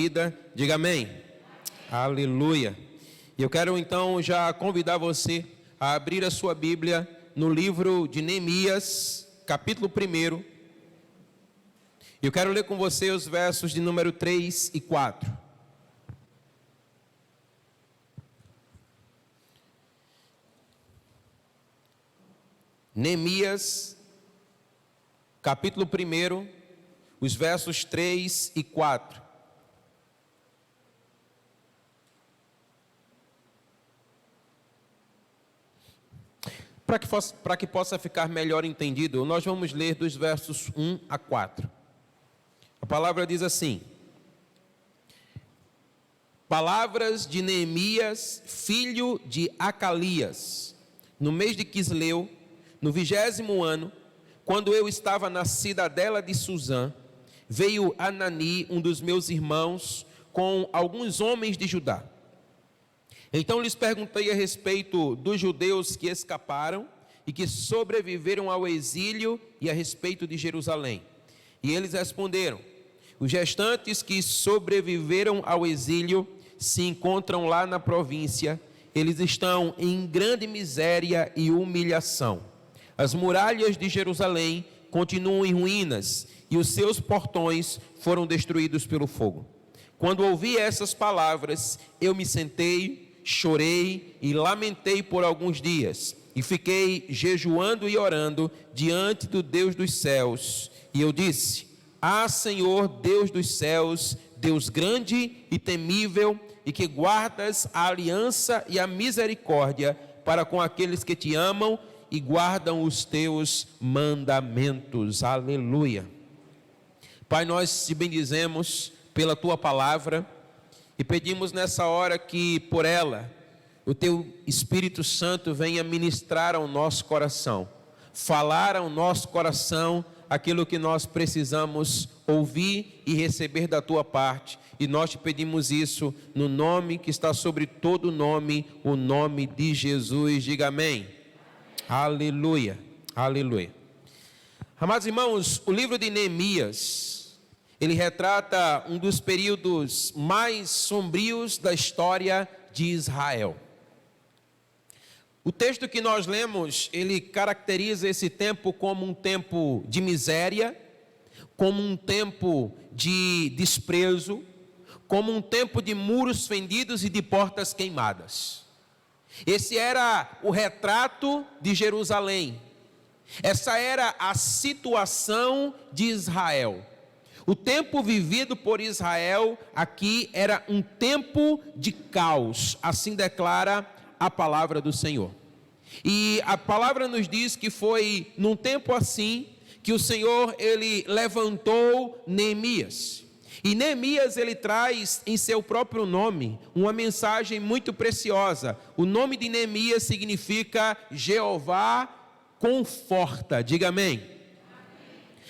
vida. Diga amém. Amém. Aleluia. E eu quero então já convidar você a abrir a sua Bíblia no livro de Neemias, capítulo 1. Eu quero ler com você os versos de número 3 e 4. Neemias, capítulo 1, os versos 3 e 4. Para que possa ficar melhor entendido, nós vamos ler dos versos 1 a 4. A palavra diz assim: palavras de Neemias, filho de Acalias, no mês de Quisleu, no 20º ano, quando eu estava na cidadela de Suzã, veio Anani, um dos meus irmãos, com alguns homens de Judá. Então lhes perguntei a respeito dos judeus que escaparam e que sobreviveram ao exílio e a respeito de Jerusalém. E eles responderam: os restantes que sobreviveram ao exílio se encontram lá na província. Eles estão em grande miséria e humilhação. As muralhas de Jerusalém continuam em ruínas e os seus portões foram destruídos pelo fogo. Quando ouvi essas palavras, eu me sentei, chorei e lamentei por alguns dias, e fiquei jejuando e orando diante do Deus dos céus. E eu disse: ah, Senhor, Deus dos céus, Deus grande e temível, e que guardas a aliança e a misericórdia para com aqueles que te amam e guardam os teus mandamentos. Aleluia. Pai, nós te bendizemos pela tua palavra e pedimos nessa hora que por ela o teu Espírito Santo venha ministrar ao nosso coração, falar ao nosso coração aquilo que nós precisamos ouvir e receber da tua parte. E nós te pedimos isso no nome que está sobre todo nome, o nome de Jesus. Diga amém. Aleluia, aleluia. Amados irmãos, o livro de Neemias, ele retrata um dos períodos mais sombrios da história de Israel. O texto que nós lemos, ele caracteriza esse tempo como um tempo de miséria, como um tempo de desprezo, como um tempo de muros fendidos e de portas queimadas. Esse era o retrato de Jerusalém. Essa era a situação de Israel. O tempo vivido por Israel aqui era um tempo de caos, assim declara a palavra do Senhor. E a palavra nos diz que foi num tempo assim que o Senhor, ele levantou Neemias. E Neemias, ele traz em seu próprio nome uma mensagem muito preciosa. O nome de Neemias significa Jeová conforta. Diga amém.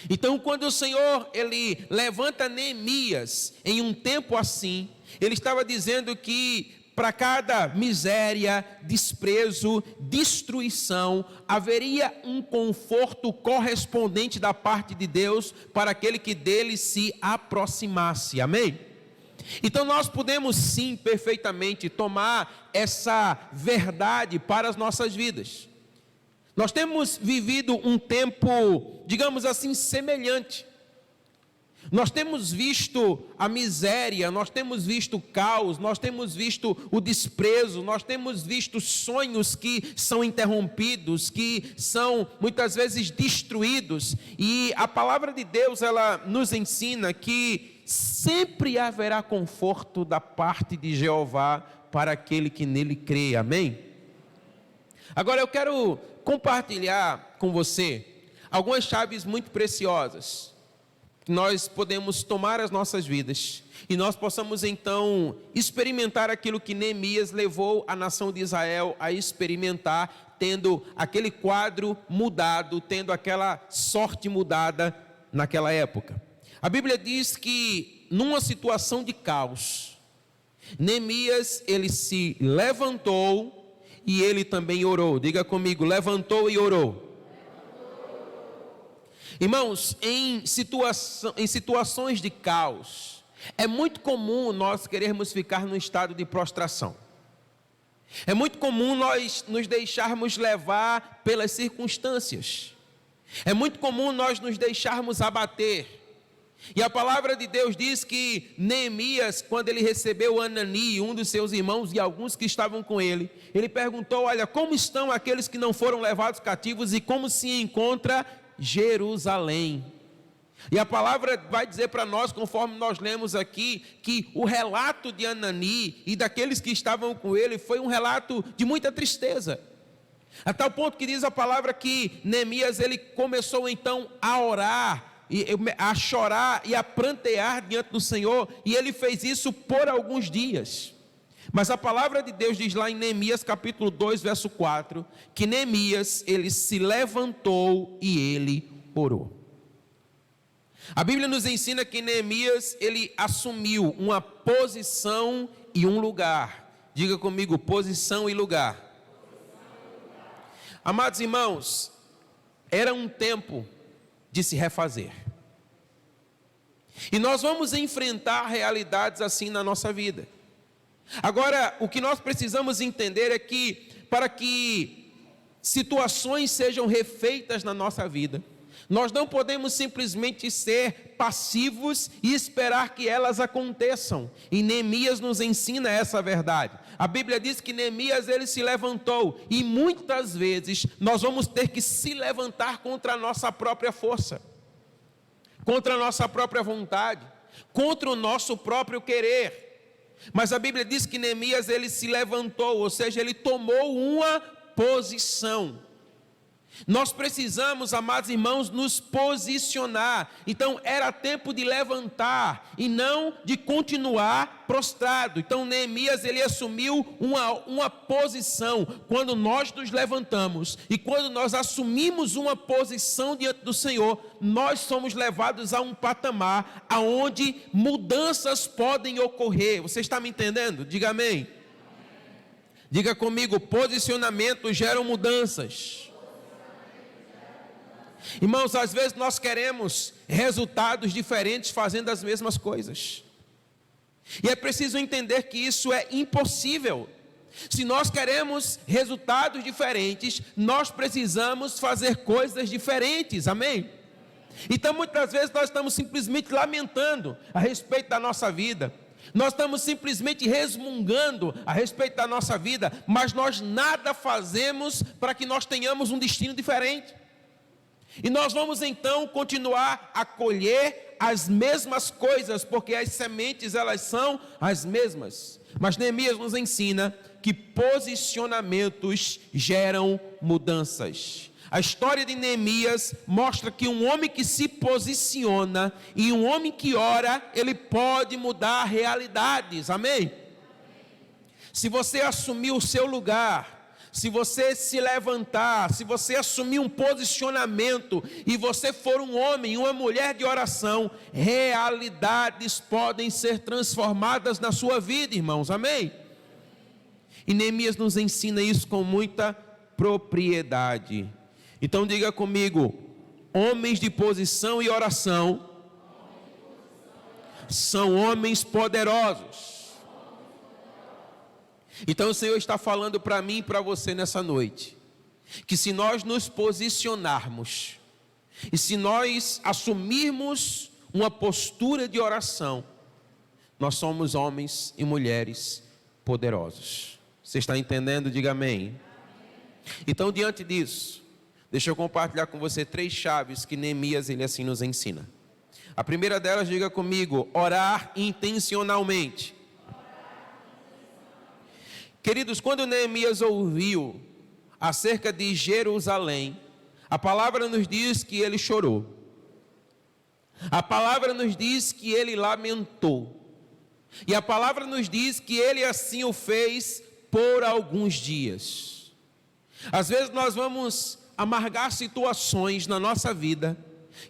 Então, quando o Senhor, ele levanta Neemias em um tempo assim, ele estava dizendo que para cada miséria, desprezo, destruição, haveria um conforto correspondente da parte de Deus para aquele que dele se aproximasse. Amém? Então nós podemos sim, perfeitamente, tomar essa verdade para as nossas vidas. Nós temos vivido um tempo, digamos assim, semelhante. Nós temos visto a miséria, nós temos visto o caos, nós temos visto o desprezo, nós temos visto sonhos que são interrompidos, que são muitas vezes destruídos. E a palavra de Deus, ela nos ensina que sempre haverá conforto da parte de Jeová para aquele que nele crê. Amém? Agora eu quero compartilhar com você algumas chaves muito preciosas. Nós podemos tomar as nossas vidas e nós possamos então experimentar aquilo que Neemias levou a nação de Israel a experimentar, tendo aquele quadro mudado, tendo aquela sorte mudada naquela época. A Bíblia diz que numa situação de caos, Neemias, ele se levantou e ele também orou. Diga comigo, levantou e orou. Irmãos, em situações de caos, É muito comum nós querermos ficar no estado de prostração. É muito comum nós nos deixarmos levar pelas circunstâncias. É muito comum nós nos deixarmos abater. E a palavra de Deus diz que Neemias, quando ele recebeu Anani, um dos seus irmãos e alguns que estavam com ele, ele perguntou: olha, como estão aqueles que não foram levados cativos e como se encontra Jerusalém? E a palavra vai dizer para nós, conforme nós lemos aqui, que o relato de Anani e daqueles que estavam com ele foi um relato de muita tristeza. A tal ponto que diz a palavra que Neemias, ele começou então a orar, a chorar e a prantear diante do Senhor, e ele fez isso por alguns dias. Mas a palavra de Deus diz lá em Neemias capítulo 2, verso 4, que Neemias, ele se levantou e ele orou. A Bíblia nos ensina que Neemias, ele assumiu uma posição e um lugar. Diga comigo, posição e lugar. Amados irmãos, era um tempo de se refazer. E nós vamos enfrentar realidades assim na nossa vida. Agora, o que nós precisamos entender é que, para que situações sejam refeitas na nossa vida, nós não podemos simplesmente ser passivos e esperar que elas aconteçam. E Neemias nos ensina essa verdade. A Bíblia diz que Neemias, ele se levantou, e muitas vezes nós vamos ter que se levantar contra a nossa própria força, contra a nossa própria vontade, contra o nosso próprio querer. Mas a Bíblia diz que Neemias, ele se levantou, ou seja, ele tomou uma posição. Nós precisamos, amados irmãos, nos posicionar. Então era tempo de levantar e não de continuar prostrado. Então Neemias, ele assumiu uma posição. Quando nós nos levantamos e quando nós assumimos uma posição diante do Senhor, nós somos levados a um patamar aonde mudanças podem ocorrer. Você está me entendendo? Diga amém. Diga comigo, posicionamento gera mudanças. Irmãos, às vezes nós queremos resultados diferentes fazendo as mesmas coisas. E é preciso entender que isso é impossível. Se nós queremos resultados diferentes, nós precisamos fazer coisas diferentes, amém? Então muitas vezes nós estamos simplesmente lamentando a respeito da nossa vida. Nós estamos simplesmente resmungando a respeito da nossa vida, mas nós nada fazemos para que nós tenhamos um destino diferente. E nós vamos então continuar a colher as mesmas coisas, porque as sementes elas são as mesmas. Mas Neemias nos ensina que posicionamentos geram mudanças. A história de Neemias mostra que um homem que se posiciona e um homem que ora, ele pode mudar realidades, amém? Se você assumir o seu lugar, se você se levantar, se você assumir um posicionamento e você for um homem, uma mulher de oração, realidades podem ser transformadas na sua vida, irmãos, amém? E Neemias nos ensina isso com muita propriedade. Então diga comigo, homens de posição e oração são homens poderosos. Então o Senhor está falando para mim e para você nessa noite, que se nós nos posicionarmos, e se nós assumirmos uma postura de oração, nós somos homens e mulheres poderosos. Você está entendendo? Diga amém. Então diante disso, deixa eu compartilhar com você 3 chaves que Neemias ele assim nos ensina. A primeira delas, diga comigo, orar intencionalmente. Queridos, quando Neemias ouviu acerca de Jerusalém, a palavra nos diz que ele chorou. A palavra nos diz que ele lamentou. E a palavra nos diz que ele assim o fez por alguns dias. Às vezes nós vamos amargar situações na nossa vida,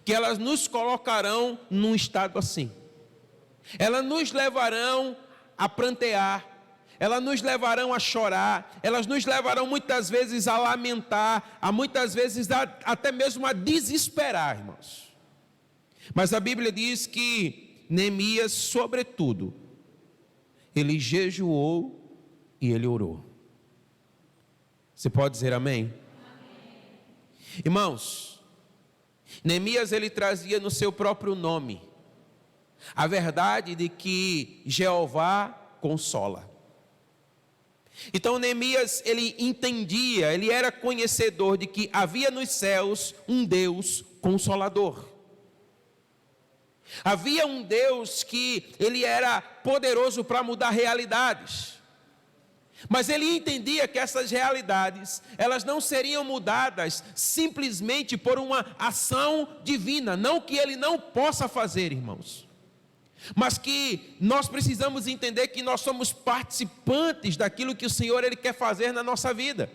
que elas nos colocarão num estado assim. Elas nos levarão a prantear, elas nos levarão a chorar, elas nos levarão muitas vezes a lamentar, muitas vezes até mesmo a desesperar, irmãos. Mas a Bíblia diz que Neemias, sobretudo, ele jejuou e ele orou. Você pode dizer amém? Amém. Irmãos, Neemias ele trazia no seu próprio nome a verdade de que Jeová consola. Então Neemias ele entendia, ele era conhecedor de que havia nos céus um Deus consolador. Havia um Deus que ele era poderoso para mudar realidades. Mas ele entendia que essas realidades, elas não seriam mudadas simplesmente por uma ação divina. Não que ele não possa fazer, irmãos. Mas que nós precisamos entender que nós somos participantes daquilo que o Senhor ele quer fazer na nossa vida.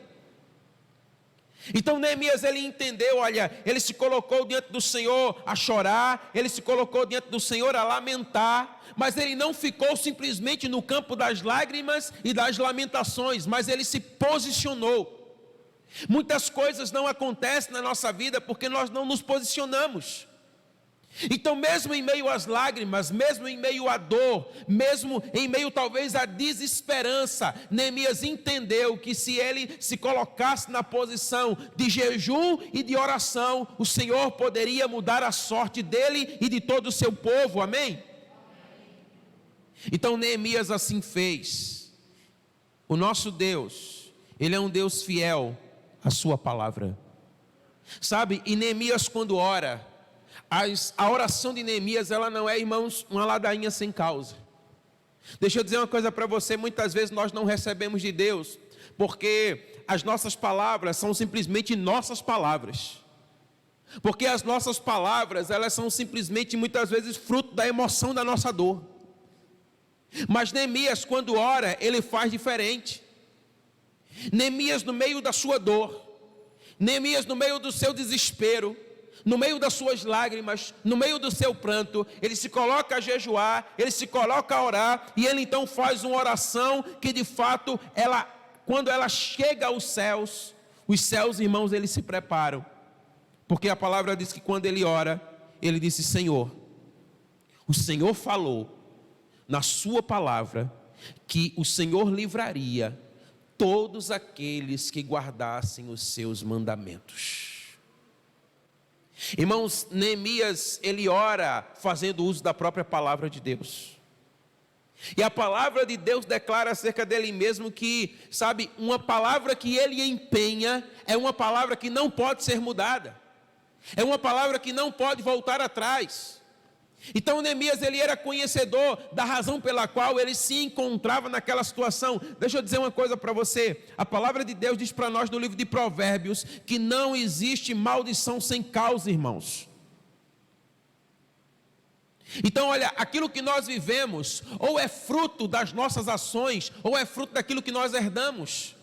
Então Neemias ele entendeu, olha, ele se colocou diante do Senhor a chorar, ele se colocou diante do Senhor a lamentar, mas ele não ficou simplesmente no campo das lágrimas e das lamentações, mas ele se posicionou. Muitas coisas não acontecem na nossa vida porque nós não nos posicionamos. Então mesmo em meio às lágrimas, mesmo em meio à dor, mesmo em meio talvez à desesperança, Neemias entendeu que se ele se colocasse na posição de jejum e de oração, o Senhor poderia mudar a sorte dele e de todo o seu povo, amém? Então Neemias assim fez. O nosso Deus, Ele é um Deus fiel à sua palavra. Sabe, e Neemias quando ora, a oração de Neemias, ela não é, irmãos, uma ladainha sem causa. Deixa eu dizer uma coisa para você, muitas vezes nós não recebemos de Deus, porque as nossas palavras são simplesmente nossas palavras. Porque as nossas palavras, elas são simplesmente, muitas vezes, fruto da emoção da nossa dor. Mas Neemias, quando ora, ele faz diferente. Neemias no meio da sua dor, Neemias no meio do seu desespero, no meio das suas lágrimas, no meio do seu pranto, ele se coloca a jejuar, ele se coloca a orar, e ele então faz uma oração que de fato, quando ela chega aos céus, os céus, irmãos, eles se preparam, porque a palavra diz que quando ele ora, ele disse: Senhor, o Senhor falou na sua palavra, que o Senhor livraria todos aqueles que guardassem os seus mandamentos. Irmãos, Neemias, ele ora fazendo uso da própria palavra de Deus. E a palavra de Deus declara acerca dele mesmo que, sabe, uma palavra que ele empenha é uma palavra que não pode ser mudada. É uma palavra que não pode voltar atrás. Então Neemias ele era conhecedor da razão pela qual ele se encontrava naquela situação. Deixa eu dizer uma coisa para você. A palavra de Deus diz para nós no livro de Provérbios que não existe maldição sem causa, irmãos. Então olha, aquilo que nós vivemos ou é fruto das nossas ações ou é fruto daquilo que nós herdamos.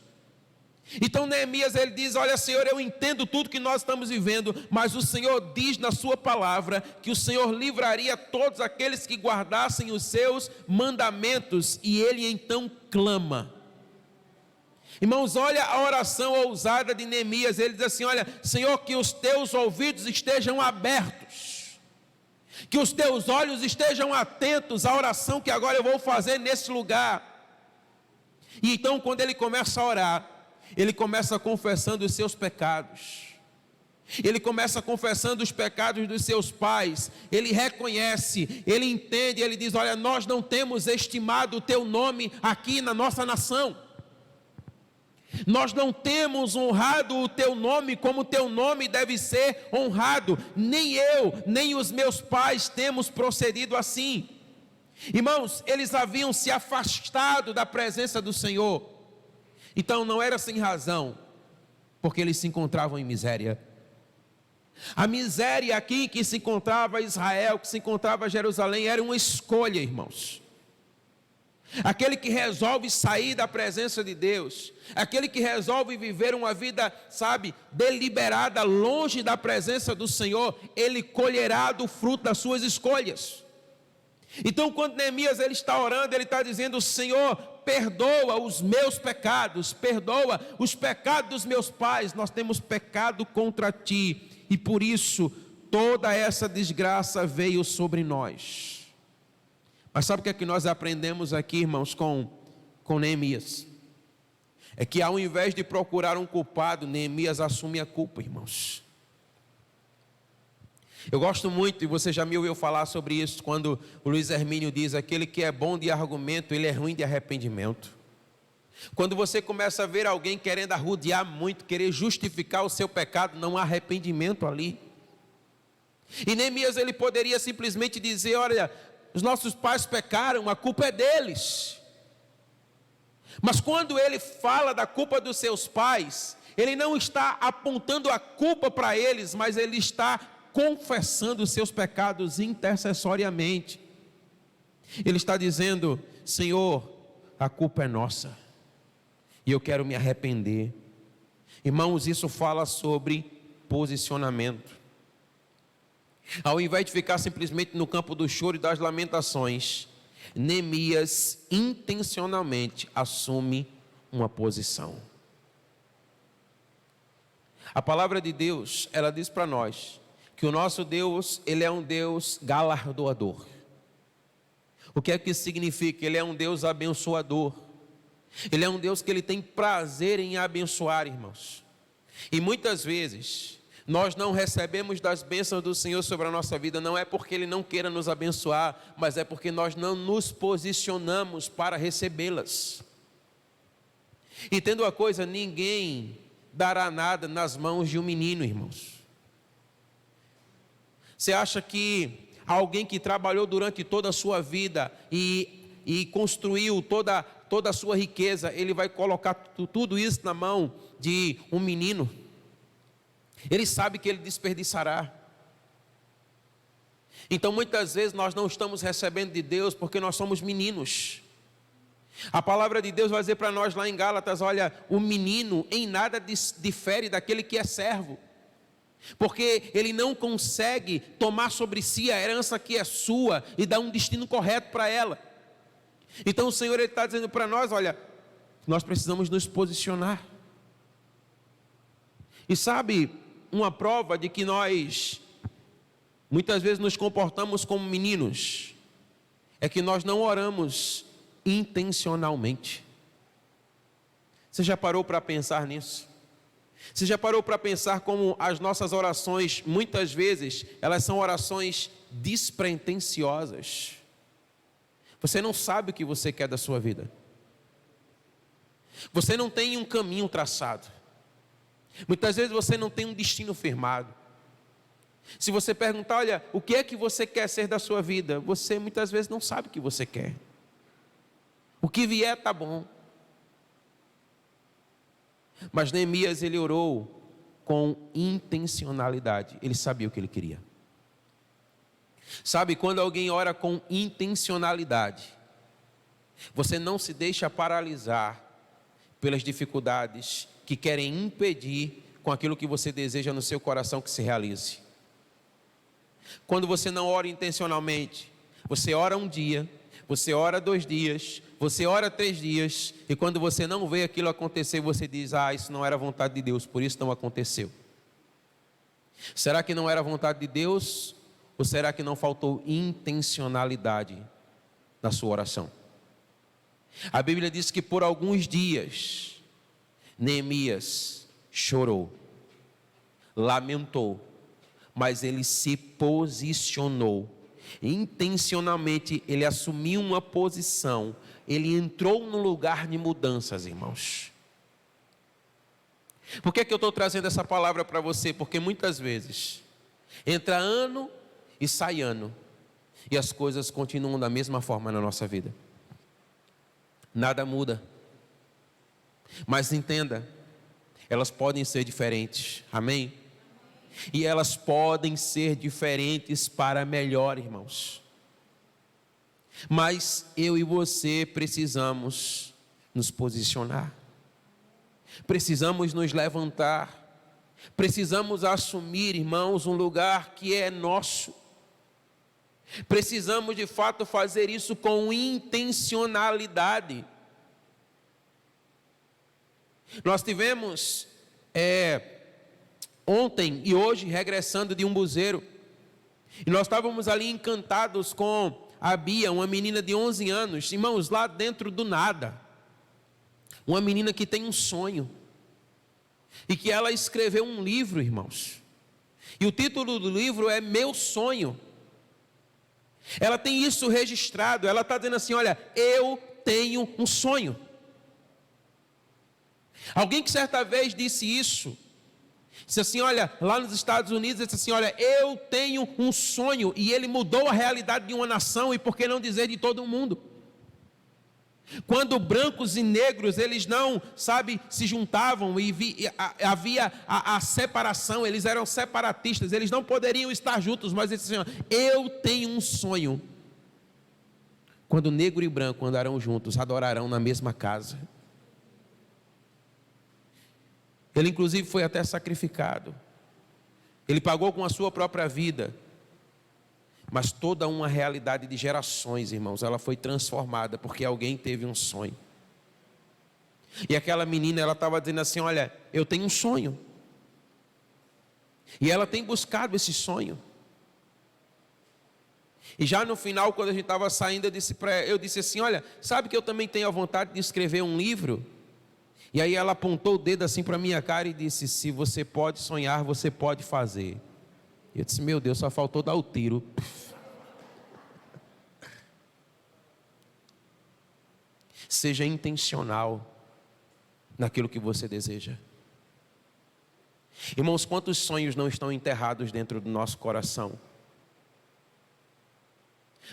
Então Neemias ele diz: olha, Senhor, eu entendo tudo que nós estamos vivendo, mas o Senhor diz na sua palavra que o Senhor livraria todos aqueles que guardassem os seus mandamentos. E ele então clama. Irmãos, olha a oração ousada de Neemias. Ele diz assim: olha, Senhor, que os teus ouvidos estejam abertos, que os teus olhos estejam atentos à oração que agora eu vou fazer nesse lugar. E então quando ele começa a orar, ele começa confessando os seus pecados. Ele começa confessando os pecados dos seus pais. Ele reconhece, ele entende, ele diz: olha, nós não temos estimado o teu nome aqui na nossa nação. Nós não temos honrado o teu nome como o teu nome deve ser honrado. Nem eu, nem os meus pais temos procedido assim. Irmãos, eles haviam se afastado da presença do Senhor. Então não era sem razão, porque eles se encontravam em miséria. A miséria aqui que se encontrava Israel, que se encontrava Jerusalém, era uma escolha, irmãos. Aquele que resolve sair da presença de Deus, aquele que resolve viver uma vida, sabe, deliberada, longe da presença do Senhor, ele colherá do fruto das suas escolhas. Então quando Neemias ele está orando, ele está dizendo: Senhor, perdoa os meus pecados, perdoa os pecados dos meus pais. Nós temos pecado contra ti, e por isso toda essa desgraça veio sobre nós. Mas sabe o que é que nós aprendemos aqui, irmãos, com Neemias? É que ao invés de procurar um culpado, Neemias assume a culpa, irmãos. Eu gosto muito, e você já me ouviu falar sobre isso, quando o Luiz Hermínio diz: aquele que é bom de argumento, ele é ruim de arrependimento. Quando você começa a ver alguém querendo arrodear muito, querer justificar o seu pecado, não há arrependimento ali. E Neemias, ele poderia simplesmente dizer: olha, os nossos pais pecaram, a culpa é deles. Mas quando ele fala da culpa dos seus pais, ele não está apontando a culpa para eles, mas ele está confessando os seus pecados intercessoriamente. Ele está dizendo: Senhor, a culpa é nossa, e eu quero me arrepender. Irmãos, isso fala sobre posicionamento. Ao invés de ficar simplesmente no campo do choro e das lamentações, Neemias intencionalmente assume uma posição. A palavra de Deus, ela diz para nós que o nosso Deus, ele é um Deus galardoador. O que é que isso significa? Ele é um Deus abençoador. Ele é um Deus que ele tem prazer em abençoar, irmãos. E muitas vezes nós não recebemos das bênçãos do Senhor sobre a nossa vida, não é porque Ele não queira nos abençoar, mas é porque nós não nos posicionamos para recebê-las. Entenda uma coisa: ninguém dará nada nas mãos de um menino, irmãos. Você acha que alguém que trabalhou durante toda a sua vida e construiu toda a sua riqueza, ele vai colocar tudo isso na mão de um menino? Ele sabe que ele desperdiçará. Então muitas vezes nós não estamos recebendo de Deus porque nós somos meninos. A palavra de Deus vai dizer para nós lá em Gálatas: olha, o menino em nada difere daquele que é servo, porque ele não consegue tomar sobre si a herança que é sua e dar um destino correto para ela. Então o Senhor está dizendo para nós: olha, nós precisamos nos posicionar. E sabe, uma prova de que nós muitas vezes nos comportamos como meninos é que nós não oramos intencionalmente. Você já parou para pensar nisso? Você já parou para pensar como as nossas orações, muitas vezes, elas são orações despretensiosas? Você não sabe o que você quer da sua vida. Você não tem um caminho traçado. Muitas vezes você não tem um destino firmado. Se você perguntar: olha, o que é que você quer ser da sua vida? Você muitas vezes não sabe o que você quer. O que vier está bom. Mas Neemias, ele orou com intencionalidade. Ele sabia o que ele queria. Sabe, quando alguém ora com intencionalidade, você não se deixa paralisar pelas dificuldades que querem impedir com aquilo que você deseja no seu coração que se realize. Quando você não ora intencionalmente, você ora um dia, você ora 2 dias, você ora 3 dias, e quando você não vê aquilo acontecer, você diz: ah, isso não era vontade de Deus, por isso não aconteceu. Será que não era vontade de Deus? Ou será que não faltou intencionalidade na sua oração? A Bíblia diz que por alguns dias Neemias chorou, lamentou, mas ele se posicionou. Intencionalmente ele assumiu uma posição. Ele entrou no lugar de mudanças, irmãos. Por que eu estou trazendo essa palavra para você? Porque muitas vezes entra ano e sai ano, e as coisas continuam da mesma forma na nossa vida. Nada muda. Mas entenda, elas podem ser diferentes, amém? E elas podem ser diferentes para melhor, irmãos. Mas eu e você precisamos nos posicionar. Precisamos nos levantar. Precisamos assumir, irmãos, um lugar que é nosso. Precisamos de fato fazer isso com intencionalidade. Nós tivemos ontem e hoje regressando de um buzeiro, e nós estávamos ali encantados com a Bia, uma menina de 11 anos, irmãos, lá dentro do nada. Uma menina que tem um sonho. E que ela escreveu um livro, irmãos. E o título do livro é Meu Sonho. Ela tem isso registrado. Ela está dizendo assim: olha, eu tenho um sonho. Alguém que certa vez disse isso, disse assim, olha, lá nos Estados Unidos, disse assim, olha, eu tenho um sonho, e ele mudou a realidade de uma nação, e por que não dizer de todo o mundo? Quando brancos e negros, eles não, se juntavam e havia a separação, eles eram separatistas, eles não poderiam estar juntos, mas eles diziam, eu tenho um sonho. Quando negro e branco andarão juntos, adorarão na mesma casa. Ele inclusive foi até sacrificado. Ele pagou com a sua própria vida. Mas toda uma realidade de gerações, irmãos, ela foi transformada porque alguém teve um sonho. E aquela menina, ela estava dizendo assim, olha, eu tenho um sonho. E ela tem buscado esse sonho. E já no final, quando a gente estava saindo, eu disse assim, olha, sabe que eu também tenho a vontade de escrever um livro? E aí ela apontou o dedo assim para a minha cara e disse, se você pode sonhar, você pode fazer. E eu disse, meu Deus, só faltou dar o tiro. Seja intencional naquilo que você deseja. Irmãos, quantos sonhos não estão enterrados dentro do nosso coração?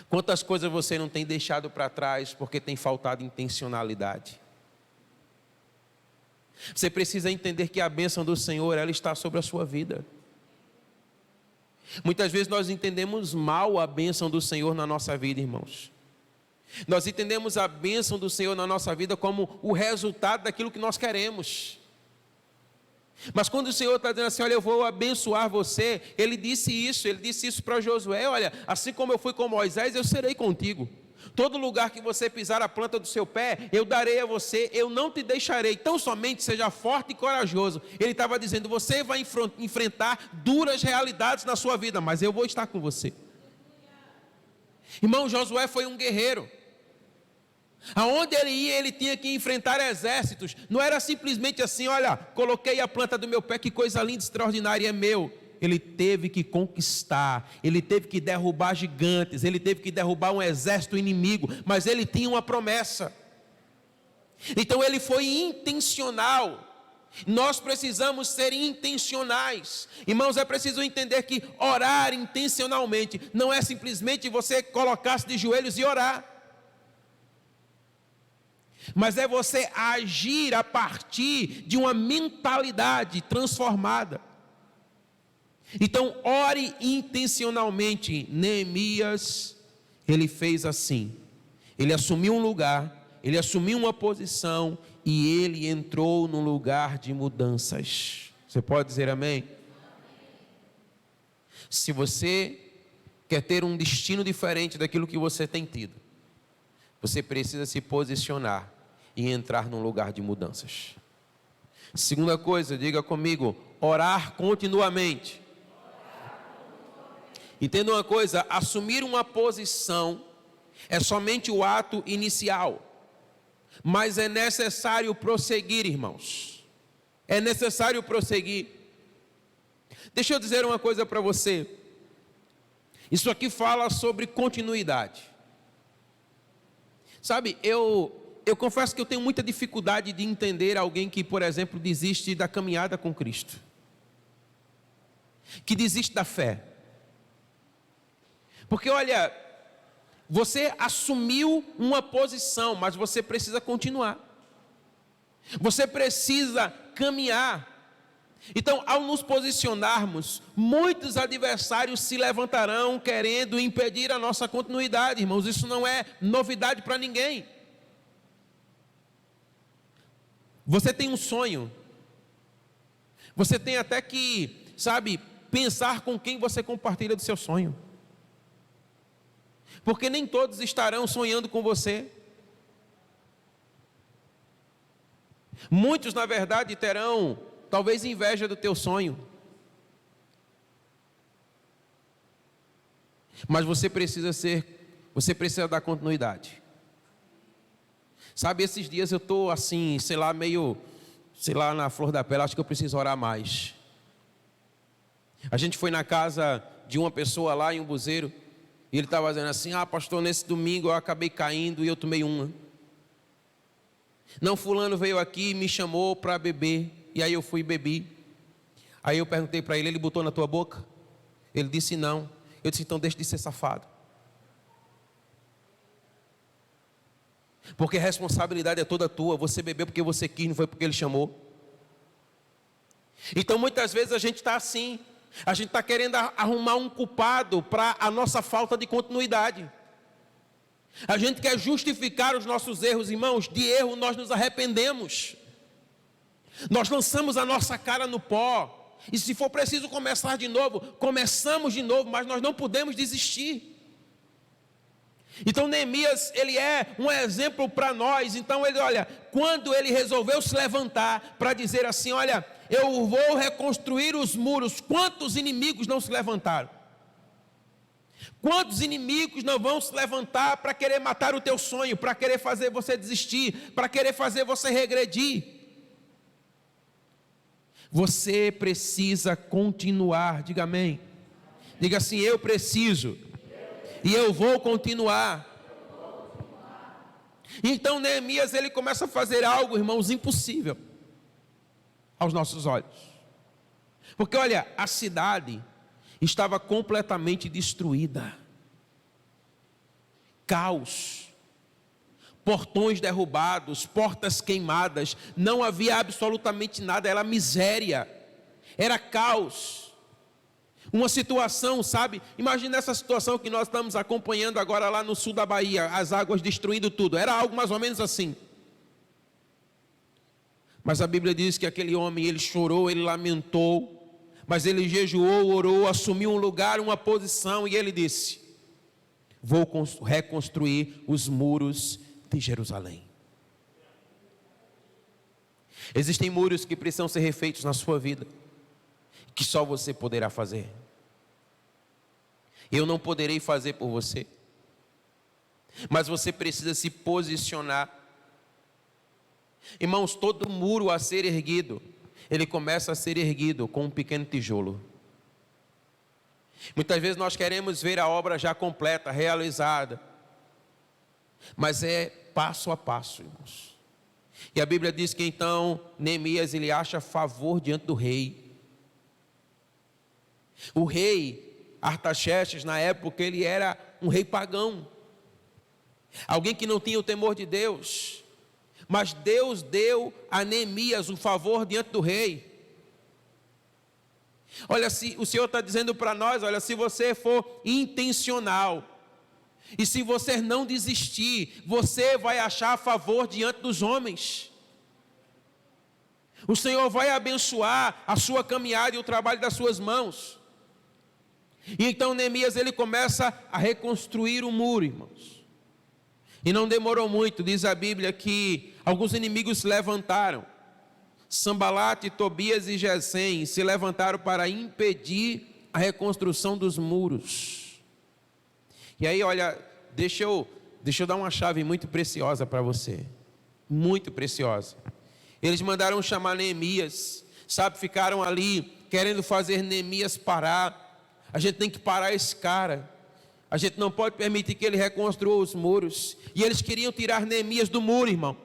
Quantas coisas você não tem deixado para trás porque tem faltado intencionalidade? Você precisa entender que a bênção do Senhor, ela está sobre a sua vida. Muitas vezes nós entendemos mal a bênção do Senhor na nossa vida, irmãos. Nós entendemos a bênção do Senhor na nossa vida como o resultado daquilo que nós queremos. Mas quando o Senhor está dizendo assim, olha, eu vou abençoar você, Ele disse isso para Josué, olha, assim como eu fui com Moisés, eu serei contigo. Todo lugar que você pisar a planta do seu pé, eu darei a você, eu não te deixarei, tão somente seja forte e corajoso. Ele estava dizendo, você vai enfrentar duras realidades na sua vida, mas eu vou estar com você. Irmão, Josué foi um guerreiro. Aonde ele ia, ele tinha que enfrentar exércitos. Não era simplesmente assim, olha, coloquei a planta do meu pé, que coisa linda, extraordinária, é meu. Ele teve que conquistar, ele teve que derrubar gigantes, ele teve que derrubar um exército inimigo, mas ele tinha uma promessa. Então ele foi intencional. Nós precisamos ser intencionais. Irmãos, é preciso entender que orar intencionalmente não é simplesmente você colocar-se de joelhos e orar, mas é você agir a partir de uma mentalidade transformada. Então, ore intencionalmente. Neemias, ele fez assim. Ele assumiu um lugar, ele assumiu uma posição e ele entrou num lugar de mudanças. Você pode dizer amém? Se você quer ter um destino diferente daquilo que você tem tido, você precisa se posicionar e entrar num lugar de mudanças. Segunda coisa, diga comigo, orar continuamente. Entenda uma coisa, assumir uma posição é somente o ato inicial, mas é necessário prosseguir, irmãos. É necessário prosseguir. Deixa eu dizer uma coisa para você. Isso aqui fala sobre continuidade. Sabe, eu confesso que eu tenho muita dificuldade de entender alguém que, por exemplo, desiste da caminhada com Cristo, que desiste da fé. Porque olha, você assumiu uma posição, mas você precisa continuar. Você precisa caminhar. Então, ao nos posicionarmos, muitos adversários se levantarão querendo impedir a nossa continuidade, irmãos. Isso não é novidade para ninguém. Você tem um sonho. Você tem até que, pensar com quem você compartilha do seu sonho. Porque nem todos estarão sonhando com você. Muitos, na verdade, terão talvez inveja do teu sonho. Mas você precisa ser você precisa dar continuidade. Sabe, esses dias eu estou assim, meio na flor da pele, acho que eu preciso orar mais. A gente foi na casa de uma pessoa lá em Umbuzeiro, e ele estava dizendo assim: pastor, nesse domingo eu acabei caindo e eu tomei uma. Não, fulano veio aqui e me chamou para beber, e aí eu fui e bebi. Aí eu perguntei para ele botou na tua boca? Ele disse não. Eu disse, então deixa de ser safado. Porque a responsabilidade é toda tua. Você bebeu porque você quis, não foi porque ele chamou. Então muitas vezes a gente está assim. A gente está querendo arrumar um culpado para a nossa falta de continuidade. A gente quer justificar os nossos erros, irmãos. De erro nós nos arrependemos. Nós lançamos a nossa cara no pó. E se for preciso começar de novo, começamos de novo, mas nós não podemos desistir. Então Neemias, ele é um exemplo para nós. Então ele, quando ele resolveu se levantar para dizer assim, eu vou reconstruir os muros, quantos inimigos não se levantaram? Quantos inimigos não vão se levantar para querer matar o teu sonho, para querer fazer você desistir, para querer fazer você regredir? Você precisa continuar, diga amém. Diga assim, eu preciso. E eu vou continuar. Então Neemias, ele começa a fazer algo, irmãos, impossível aos nossos olhos. Porque a cidade estava completamente destruída. Caos. Portões derrubados, portas queimadas, não havia absolutamente nada, era miséria, era caos. Uma situação, sabe? Imagina essa situação que nós estamos acompanhando agora lá no sul da Bahia, as águas destruindo tudo, era algo mais ou menos assim. Mas a Bíblia diz que aquele homem, ele chorou, ele lamentou, mas ele jejuou, orou, assumiu um lugar, uma posição, e ele disse: vou reconstruir os muros de Jerusalém. Existem muros que precisam ser refeitos na sua vida, que só você poderá fazer. Eu não poderei fazer por você, mas você precisa se posicionar. Irmãos, todo muro a ser erguido, ele começa a ser erguido com um pequeno tijolo. Muitas vezes nós queremos ver a obra já completa, realizada, mas é passo a passo, irmãos. E a Bíblia diz que então Neemias, ele acha favor diante do rei. O rei Artaxerxes, na época, ele era um rei pagão, alguém que não tinha o temor de Deus. Mas Deus deu a Neemias um favor diante do rei. Se o Senhor está dizendo para nós, se você for intencional, e se você não desistir, você vai achar favor diante dos homens. O Senhor vai abençoar a sua caminhada e o trabalho das suas mãos. E então Neemias, ele começa a reconstruir o muro, irmãos. E não demorou muito, diz a Bíblia, que alguns inimigos se levantaram. Sambalate, Tobias e Gesem se levantaram para impedir a reconstrução dos muros. E aí, deixa eu dar uma chave muito preciosa para você. Muito preciosa. Eles mandaram chamar Neemias, ficaram ali querendo fazer Neemias parar. A gente tem que parar esse cara. A gente não pode permitir que ele reconstrua os muros. E eles queriam tirar Neemias do muro, irmão.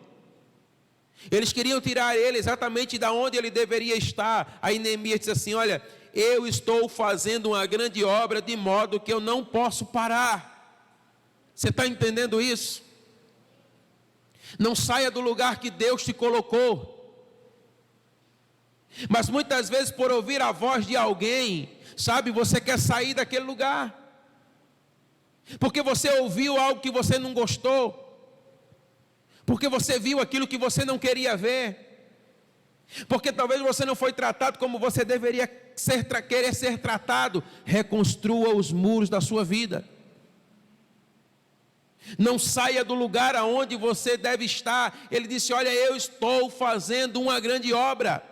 Eles queriam tirar ele exatamente da onde ele deveria estar. Aí Neemias disse assim: eu estou fazendo uma grande obra, de modo que eu não posso parar. Você está entendendo isso? Não saia do lugar que Deus te colocou. Mas muitas vezes, por ouvir a voz de alguém, você quer sair daquele lugar, porque você ouviu algo que você não gostou, porque você viu aquilo que você não queria ver, porque talvez você não foi tratado como você deveria querer ser tratado. Reconstrua os muros da sua vida. Não saia do lugar aonde você deve estar. Ele disse: eu estou fazendo uma grande obra.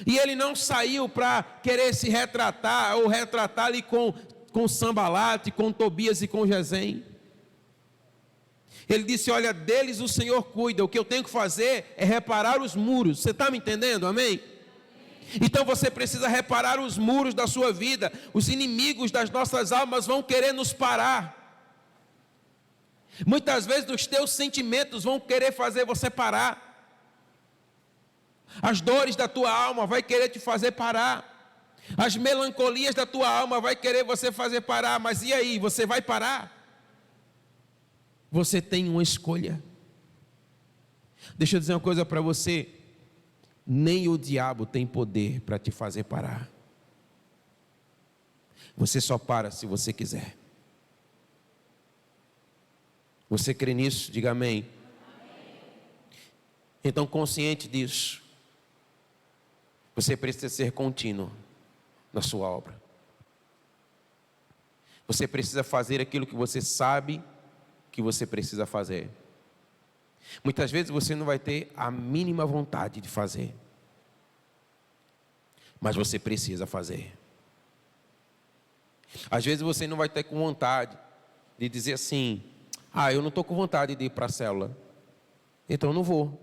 E ele não saiu para querer se retratar ou retratar ali com com Sambalate, com Tobias e com Gesem. Ele disse: olha, deles o Senhor cuida, o que eu tenho que fazer é reparar os muros. Você está me entendendo? Amém? Então você precisa reparar os muros da sua vida. Os inimigos das nossas almas vão querer nos parar. Muitas vezes os teus sentimentos vão querer fazer você parar. As dores da tua alma vai querer te fazer parar. As melancolias da tua alma vai querer você fazer parar. Mas e aí, você vai parar? Você tem uma escolha. Deixa eu dizer uma coisa para você. Nem o diabo tem poder para te fazer parar. Você só para se você quiser. Você crê nisso? Diga amém. Então, consciente disso, você precisa ser contínuo na sua obra. Você precisa fazer aquilo que você sabe que você precisa fazer. Muitas vezes você não vai ter a mínima vontade de fazer, mas você precisa fazer. Às vezes você não vai ter com vontade de dizer assim: eu não estou com vontade de ir para a célula, então eu não vou.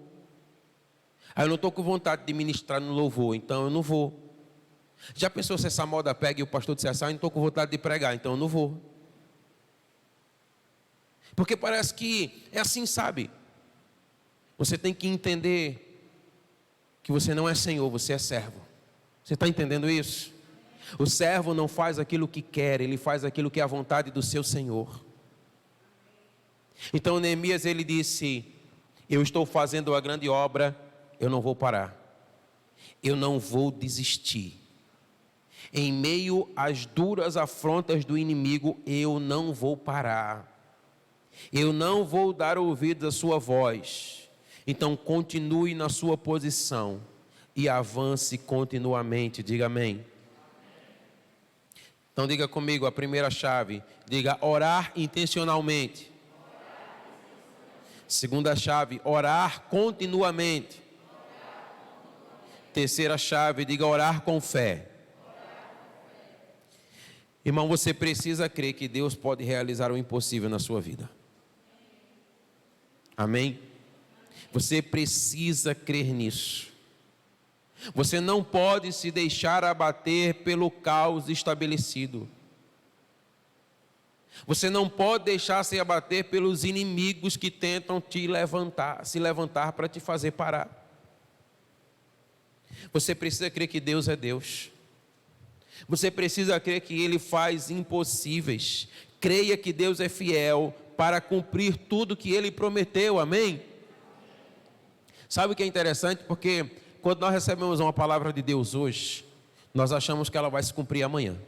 Eu não estou com vontade de ministrar no louvor, então eu não vou. Já pensou se essa moda pega e o pastor disser assim: eu não estou com vontade de pregar, então eu não vou. Porque parece que é assim, sabe? Você tem que entender que você não é senhor, você é servo. Você está entendendo isso? O servo não faz aquilo que quer, ele faz aquilo que é a vontade do seu senhor. Então Neemias, ele disse: eu estou fazendo a grande obra, eu não vou parar, eu não vou desistir. Em meio às duras afrontas do inimigo, eu não vou parar, eu não vou dar ouvidos à sua voz. Então continue na sua posição e avance continuamente. Diga amém. Então diga comigo a primeira chave. Diga: orar intencionalmente. Segunda chave: orar continuamente. Terceira chave: diga: orar com fé. Irmão, você precisa crer que Deus pode realizar o impossível na sua vida. Amém? Você precisa crer nisso. Você não pode se deixar abater pelo caos estabelecido. Você não pode deixar se abater pelos inimigos que tentam se levantar para te fazer parar. Você precisa crer que Deus é Deus. Você precisa crer que Ele faz impossíveis. Creia que Deus é fiel para cumprir tudo que Ele prometeu. Amém? Sabe o que é interessante? Porque quando nós recebemos uma palavra de Deus hoje, nós achamos que ela vai se cumprir amanhã.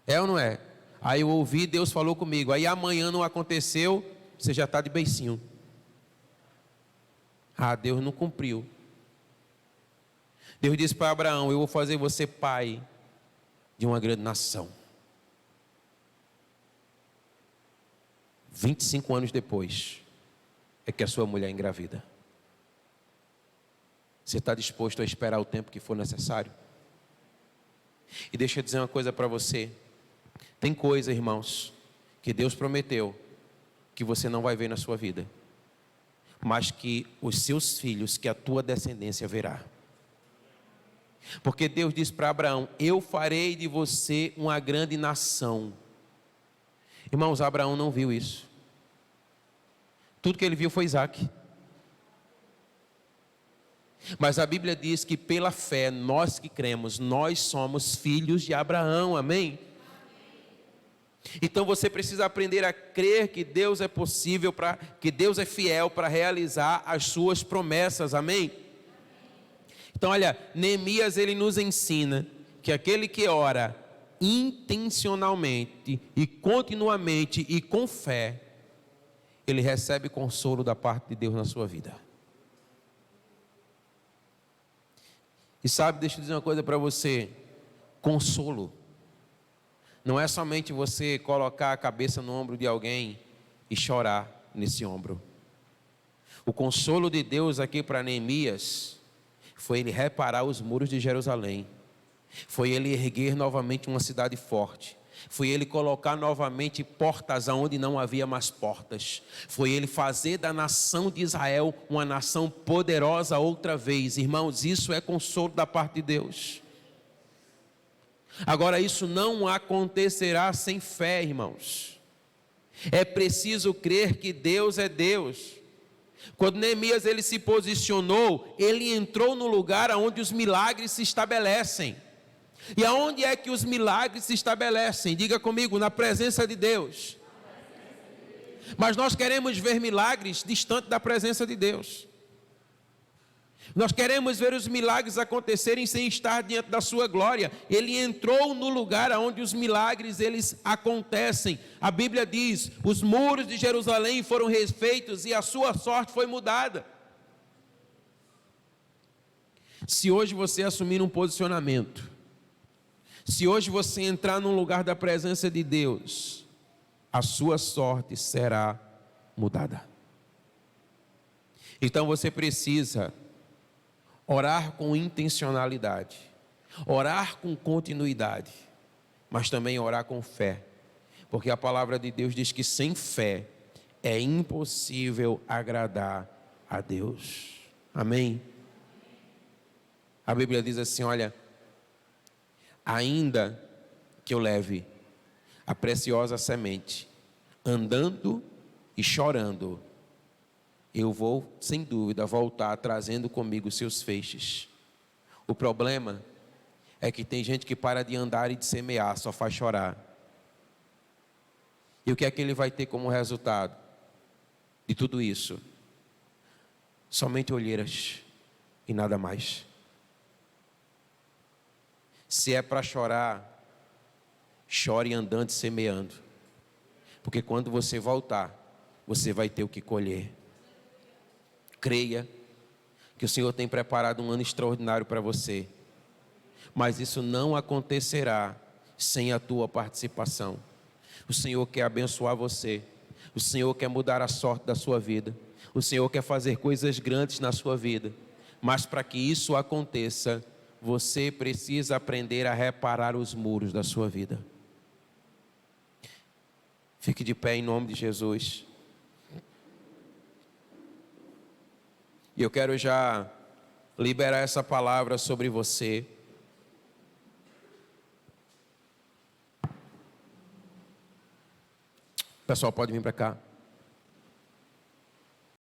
É ou não é? Aí eu ouvi, Deus falou comigo. Aí amanhã não aconteceu, você já está de beicinho. Deus não cumpriu. Deus disse para Abraão: eu vou fazer você pai de uma grande nação. 25 anos depois, é que a sua mulher engravida. Você está disposto a esperar o tempo que for necessário? E deixa eu dizer uma coisa para você. Tem coisa, irmãos, que Deus prometeu que você não vai ver na sua vida, mas que os seus filhos, que a tua descendência verá. Porque Deus disse para Abraão: eu farei de você uma grande nação. Irmãos, Abraão não viu isso. Tudo que ele viu foi Isaac. Mas a Bíblia diz que pela fé, nós que cremos, nós somos filhos de Abraão. Amém? Então você precisa aprender a crer que Deus é possível, que Deus é fiel para realizar as suas promessas. Amém? Então olha, Neemias, ele nos ensina que aquele que ora intencionalmente e continuamente e com fé, ele recebe consolo da parte de Deus na sua vida. E sabe, deixa eu dizer uma coisa para você: consolo não é somente você colocar a cabeça no ombro de alguém e chorar nesse ombro. O consolo de Deus aqui para Neemias foi ele reparar os muros de Jerusalém. Foi ele erguer novamente uma cidade forte. Foi ele colocar novamente portas aonde não havia mais portas. Foi ele fazer da nação de Israel uma nação poderosa outra vez. Irmãos, isso é consolo da parte de Deus. Agora, isso não acontecerá sem fé, irmãos. É preciso crer que Deus é Deus. Quando Neemias ele se posicionou, ele entrou no lugar onde os milagres se estabelecem. E aonde é que os milagres se estabelecem? Diga comigo, na presença de Deus. Mas nós queremos ver milagres distante da presença de Deus. Nós queremos ver os milagres acontecerem sem estar diante da sua glória. Ele entrou no lugar onde os milagres eles acontecem. A Bíblia diz: os muros de Jerusalém foram refeitos e a sua sorte foi mudada. Se hoje você assumir um posicionamento, se hoje você entrar num lugar da presença de Deus, a sua sorte será mudada. Então você precisa orar com intencionalidade, orar com continuidade, mas também orar com fé, porque a palavra de Deus diz que sem fé é impossível agradar a Deus. Amém? A Bíblia diz assim, olha: ainda que eu leve a preciosa semente, andando e chorando, eu vou, sem dúvida, voltar trazendo comigo seus feixes. O problema é que tem gente que para de andar e de semear, só faz chorar. E o que é que ele vai ter como resultado de tudo isso? Somente olheiras e nada mais. Se é para chorar, chore andando e semeando. Porque quando você voltar, você vai ter o que colher. Creia que o Senhor tem preparado um ano extraordinário para você. Mas isso não acontecerá sem a tua participação. O Senhor quer abençoar você. O Senhor quer mudar a sorte da sua vida. O Senhor quer fazer coisas grandes na sua vida. Mas para que isso aconteça, você precisa aprender a reparar os muros da sua vida. Fique de pé em nome de Jesus. E eu quero já liberar essa palavra sobre você. Pessoal, pode vir para cá.